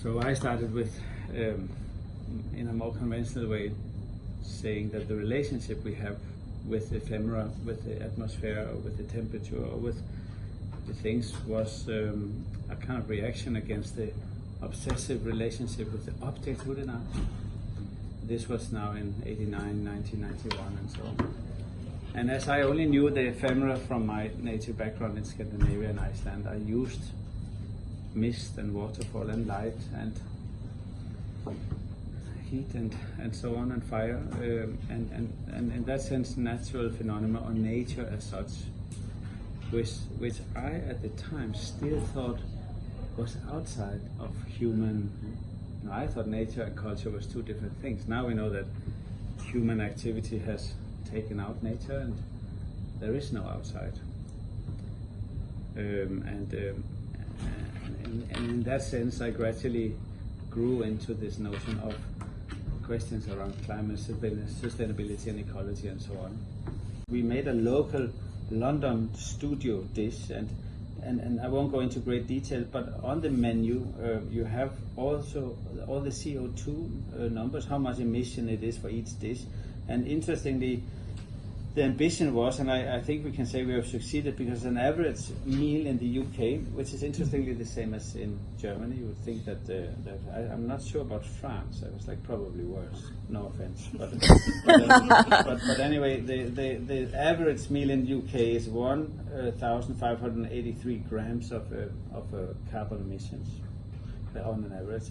So I started with, in a more conventional way, saying that the relationship we have with ephemera, with the atmosphere, or with the temperature, or with the things was a kind of reaction against the obsessive relationship with the object within art. This was now in 89, 1991 and so on. And as I only knew the ephemera from my native background in Scandinavia and Iceland, I used mist and waterfall and light and heat and so on, and fire, and in that sense natural phenomena or nature as such, which I at the time still thought was outside of human. I thought nature and culture was two different things. Now we know that human activity has taken out nature and there is no outside. And in that sense I gradually grew into this notion of questions around climate, sustainability and ecology and so on. We made a local London studio dish, and I won't go into great detail, but on the menu you have also all the CO2 numbers, how much emission it is for each dish. And interestingly, the ambition was, and I think we can say we have succeeded, because an average meal in the UK, which is interestingly the same as in Germany, you would think that I'm not sure about France. I was like probably worse. No offense, but anyway, the average meal in the UK is 1,583 grams of carbon emissions on an average.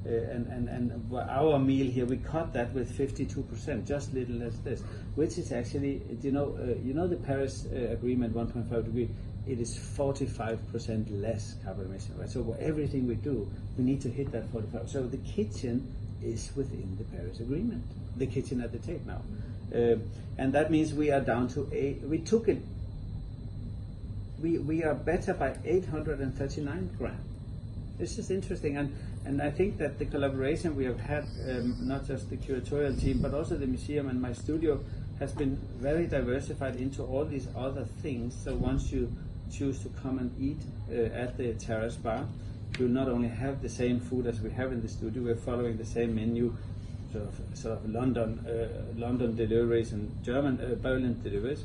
And our meal here, we cut that with 52%, just little as this, which is actually, you know the Paris Agreement 1.5 degree, it is 45% less carbon emission, right? So everything we do, we need to hit that 45. So the kitchen is within the Paris Agreement, the kitchen at the table now, and that means we are down to we are better by 839 grams. This is interesting, and I think that the collaboration we have had, not just the curatorial team, but also the museum and my studio, has been very diversified into all these other things. So once you choose to come and eat at the terrace bar, you'll not only have the same food as we have in the studio, we're following the same menu, sort of London deliveries and German Berlin deliveries.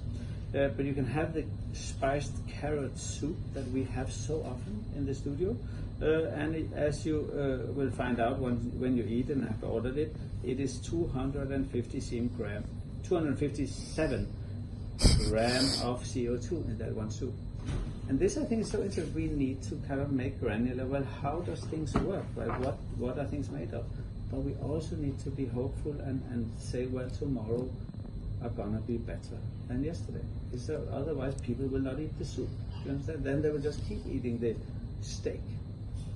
But you can have the spiced carrot soup that we have so often in the studio. And as you will find out when you eat and have ordered it, it is 257 gram of CO2 in that one soup. And this, I think, is so interesting. We need to kind of make granular, well, how does things work, right? What are things made of? But we also need to be hopeful and say, well, tomorrow are gonna be better than yesterday. So otherwise people will not eat the soup. You understand? Then they will just keep eating the steak.